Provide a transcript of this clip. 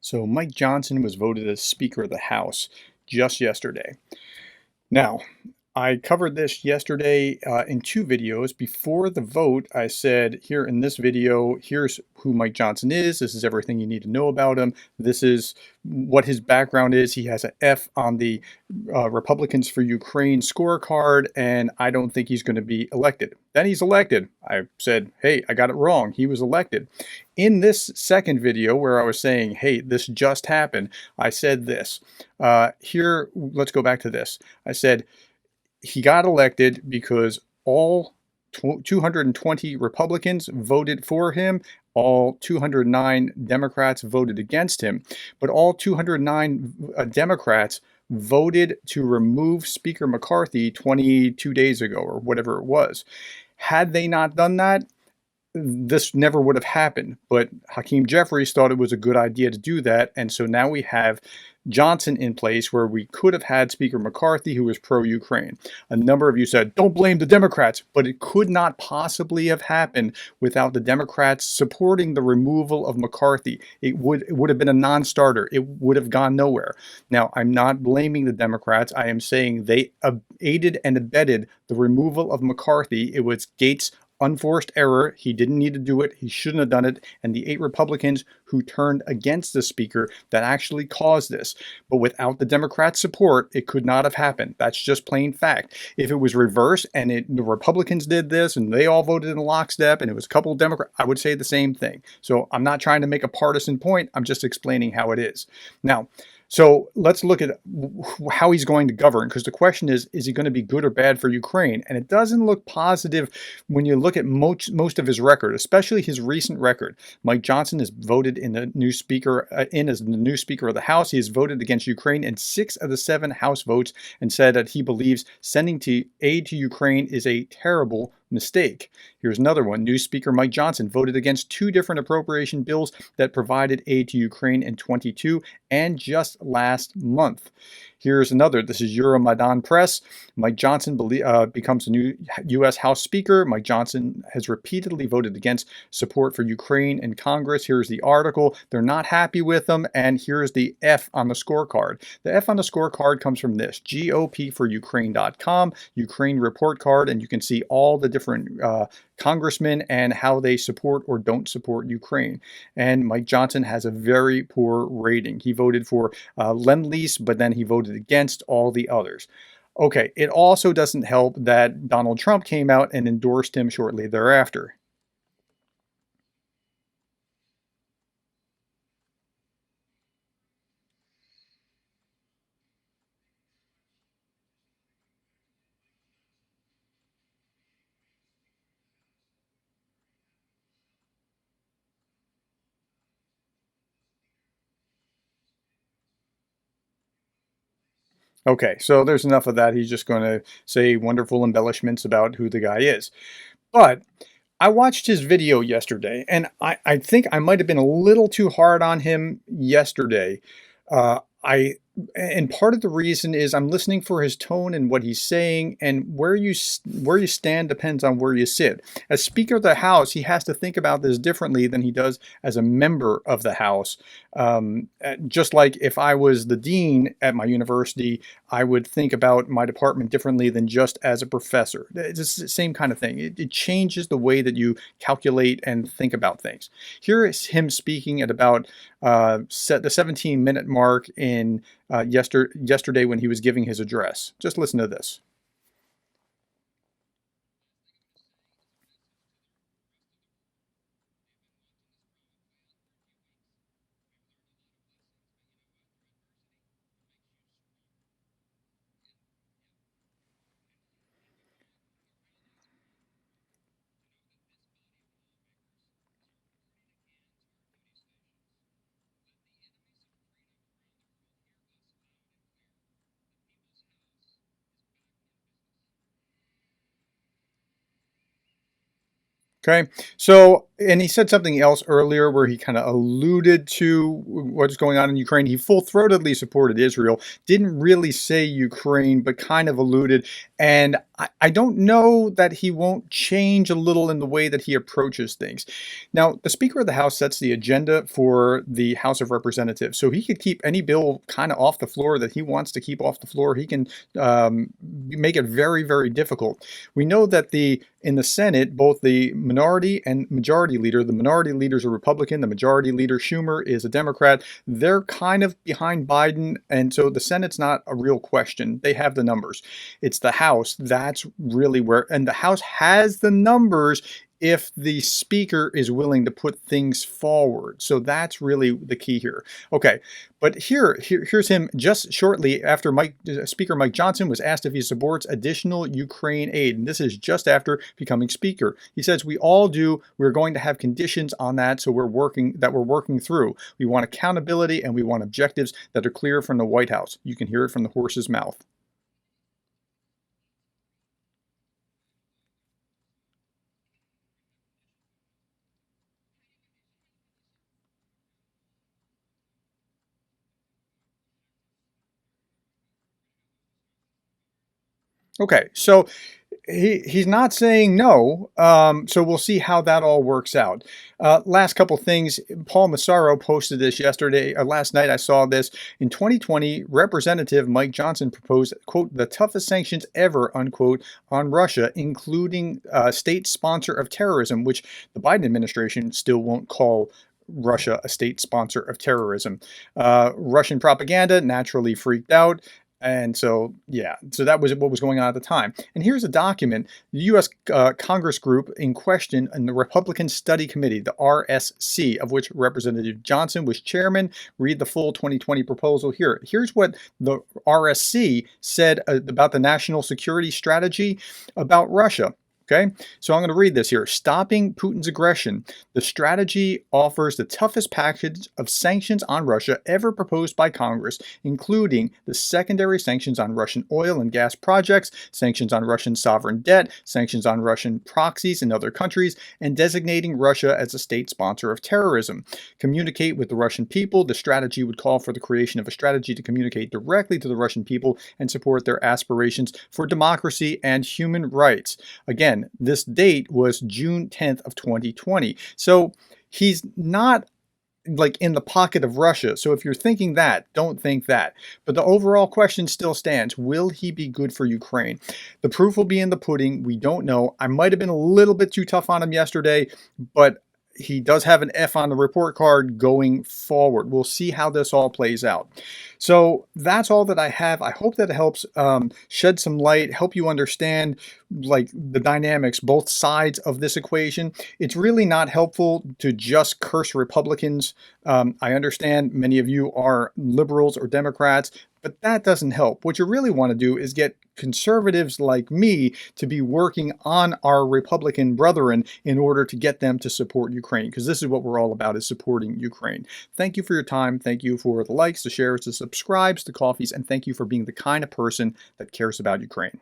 So Mike Johnson was voted as Speaker of the House just yesterday. Now, I covered this yesterday in two videos. Before the vote, I said here in this video, here's who Mike Johnson is. This is everything you need to know about him. This is what his background is. He has an F on the Republicans for Ukraine scorecard, and I don't think he's going to be elected. Then he's elected. I said, hey, I got it wrong. He was elected. In this second video where I was saying, hey, this just happened, I said this. Here, let's go back to this. I said, he got elected because all 220 Republicans voted for him. All 209 Democrats voted against him. But all 209 Democrats voted to remove Speaker McCarthy 22 days ago or whatever it was. Had they not done that, this never would have happened. But Hakeem Jeffries thought it was a good idea to do that. And so now we have Johnson in place where we could have had Speaker McCarthy, who was pro-Ukraine. A number of you said, don't blame the Democrats, but it could not possibly have happened without the Democrats supporting the removal of McCarthy. It would have been a non-starter. It would have gone nowhere. Now, I'm not blaming the Democrats. I am saying they aided and abetted the removal of McCarthy. It was Gates' unforced error. He didn't need to do it. He shouldn't have done it. And the 8 Republicans who turned against the speaker that actually caused this. But without the Democrats' support, it could not have happened. That's just plain fact. If it was reversed and the Republicans did this and they all voted in lockstep and it was a couple of Democrats, I would say the same thing. So I'm not trying to make a partisan point. I'm just explaining how it is. Now, so let's look at how he's going to govern, because the question is he going to be good or bad for Ukraine? And it doesn't look positive when you look at most of his record, especially his recent record. Mike Johnson is voted in the new speaker as the new Speaker of the House. He has voted against Ukraine in 6 of the 7 House votes and said that he believes sending aid to Ukraine is a terrible mistake. Here's another one. New Speaker Mike Johnson voted against 2 different appropriation bills that provided aid to Ukraine in 22 and just last month. Here's another. This is Euromaidan Press. Mike Johnson becomes a new U.S. House Speaker. Mike Johnson has repeatedly voted against support for Ukraine in Congress. Here's the article. They're not happy with him. And here's the F on the scorecard. The F on the scorecard comes from this, GOPforukraine.com, Ukraine report card. And you can see all the different congressmen and how they support or don't support Ukraine. And Mike Johnson has a very poor rating. He voted for Lend-Lease, but then he voted against all the others. Okay, it also doesn't help that Donald Trump came out and endorsed him shortly thereafter. Okay, so there's enough of that. He's just going to say wonderful embellishments about who the guy is. But I watched his video yesterday, and I think I might have been a little too hard on him yesterday. And part of the reason is I'm listening for his tone and what he's saying, and where you stand depends on where you sit. As Speaker of the House, he has to think about this differently than he does as a member of the House. Just like if I was the dean at my university, I would think about my department differently than just as a professor. It's the same kind of thing. It changes the way that you calculate and think about things. Here is him speaking at about the 17-minute mark in yesterday when he was giving his address. Just listen to this. Okay, so And he said something else earlier where he kind of alluded to what's going on in Ukraine. He full-throatedly supported Israel, didn't really say Ukraine, but kind of alluded. And I don't know that he won't change a little in the way that he approaches things. Now, the Speaker of the House sets the agenda for the House of Representatives, so he could keep any bill kind of off the floor that he wants to keep off the floor. He can make it very, very difficult. We know that in the Senate, both the minority and majority leader, the minority leader is a Republican, the majority leader, Schumer, is a Democrat. They're kind of behind Biden, and so the Senate's not a real question. They have the numbers. It's the House. That's really where, and the House has the numbers if the speaker is willing to put things forward. So that's really the key here. Okay, but here's him just shortly after Speaker Mike Johnson was asked if he supports additional Ukraine aid. And this is just after becoming speaker. He says, we all do. We're going to have conditions on that, so we're working through. We want accountability and we want objectives that are clear from the White House. You can hear it from the horse's mouth. Okay, so he's not saying no, so we'll see how that all works out. Last couple things, Paul Massaro posted this yesterday, last night I saw this. In 2020, Representative Mike Johnson proposed, quote, the toughest sanctions ever, unquote, on Russia, including state sponsor of terrorism, which the Biden administration still won't call Russia a state sponsor of terrorism. Russian propaganda naturally freaked out. And so, yeah, so that was what was going on at the time. And here's a document, the U.S. Congress group in question in the Republican Study Committee, the RSC, of which Representative Johnson was chairman. Read the full 2020 proposal here. Here's what the RSC said about the national security strategy about Russia. Okay, so I'm going to read this here. Stopping Putin's aggression. The strategy offers the toughest package of sanctions on Russia ever proposed by Congress, including the secondary sanctions on Russian oil and gas projects, sanctions on Russian sovereign debt, sanctions on Russian proxies in other countries, and designating Russia as a state sponsor of terrorism. Communicate with the Russian people. The strategy would call for the creation of a strategy to communicate directly to the Russian people and support their aspirations for democracy and human rights. Again, this date was June 10th of 2020. So he's not like in the pocket of Russia. So if you're thinking that, don't think that. But the overall question still stands. Will he be good for Ukraine? The proof will be in the pudding. We don't know. I might have been a little bit too tough on him yesterday, but he does have an F on the report card going forward. We'll see how this all plays out. So that's all that I have. I hope that it helps shed some light, help you understand like the dynamics, both sides of this equation. It's really not helpful to just curse Republicans. I understand many of you are liberals or Democrats, but that doesn't help. What you really want to do is get conservatives like me to be working on our Republican brethren in order to get them to support Ukraine, because this is what we're all about, is supporting Ukraine. Thank you for your time. Thank you for the likes, the shares, the subscribes, the coffees, and thank you for being the kind of person that cares about Ukraine.